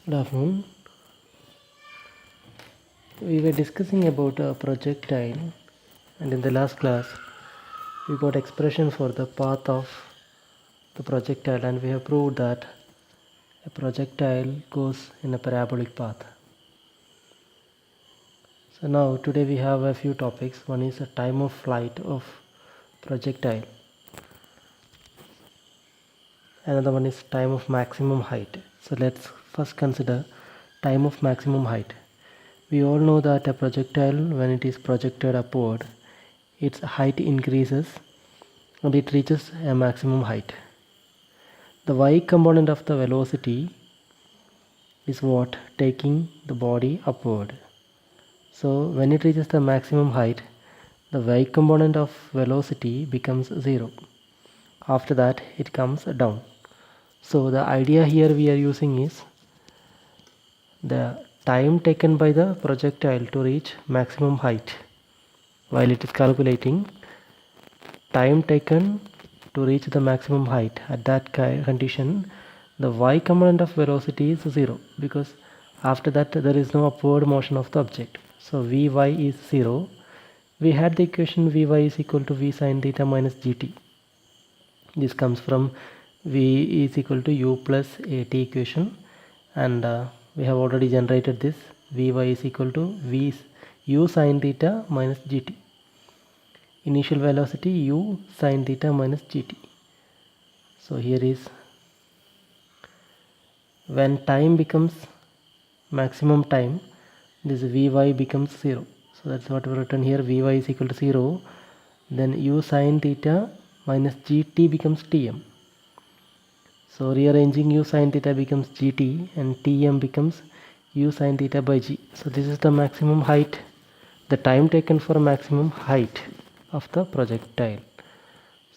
Good afternoon. We were discussing about a projectile, and in the last class we got expression for the path of the projectile, and we have proved that a projectile goes in a parabolic path. So now today we have a few topics. One is a time of flight of projectile. Another one is time of maximum height. So let's first consider time of maximum height. We all know that a projectile, when it is projected upward, its height increases and it reaches a maximum height. The y component of the velocity is what? Taking the body upward. So when it reaches the maximum height, the y component of velocity becomes 0. After that it comes down. So the idea here we are using is the time taken by the projectile to reach maximum height. While it is calculating time taken to reach the maximum height, at that condition the y component of velocity is 0, because after that there is no upward motion of the object. So Vy is 0. We had the equation Vy is equal to V sin theta minus gt. This comes from V is equal to u plus at equation, and we have already generated this. Vy is equal to V u sin theta minus gt. Initial velocity u sin theta minus gt. So here is when time becomes maximum time, this Vy becomes 0. So that's what we written here. Vy is equal to 0. Then u sin theta minus gt becomes Tm. So rearranging u sin theta becomes gt and Tm becomes u sin theta by g. So this is the maximum height, the time taken for maximum height of the projectile.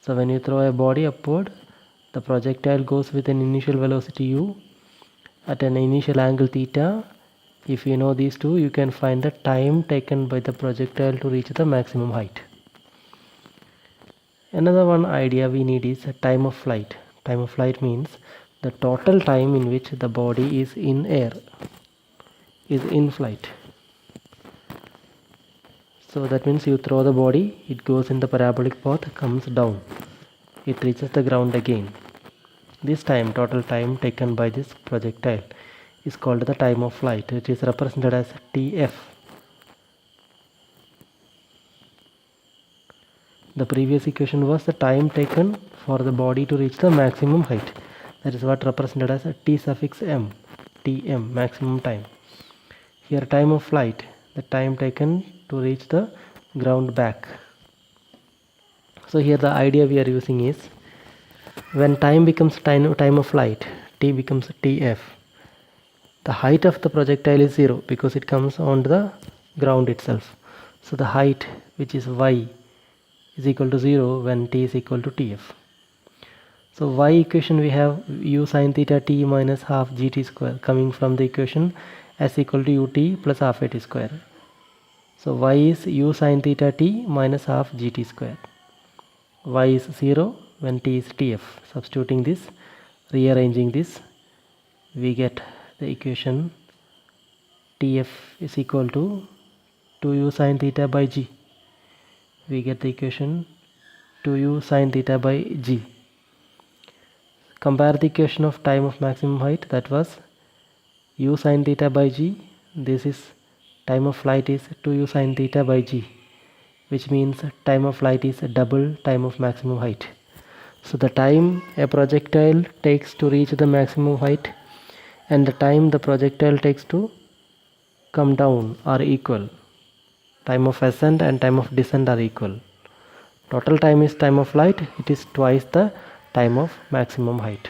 So when you throw a body upward, the projectile goes with an initial velocity u at an initial angle theta. If you know these two, you can find the time taken by the projectile to reach the maximum height. Another one idea we need is a time of flight. Time of flight means the total time in which the body is in air, is in flight. So that means you throw the body, it goes in the parabolic path, comes down, it reaches the ground again. This time, total time taken by this projectile, is called the time of flight. It is represented as Tf. The previous equation was the time taken for the body to reach the maximum height. That is what represented as T suffix m, Tm, maximum time. Here time of flight, the time taken to reach the ground back. So here the idea we are using is, when time becomes time of flight, T becomes Tf. The height of the projectile is 0 because it comes on the ground itself. So the height, which is y, is equal to 0 when t is equal to Tf. So y equation we have u sin theta t minus half gt square, coming from the equation s equal to ut plus half at square. So y is u sin theta t minus half gt square. Y is 0 when t is Tf. Substituting this, rearranging this, we get the equation Tf is equal to 2u sin theta by g. We get the equation 2u sin theta by g. Compare the equation of time of maximum height, that was u sin theta by g. This is time of flight is 2u sin theta by g, which means time of flight is double time of maximum height. So the time a projectile takes to reach the maximum height and the time the projectile takes to come down are equal. Time of ascent and time of descent are equal. Total time is time of flight, it is twice the time of maximum height.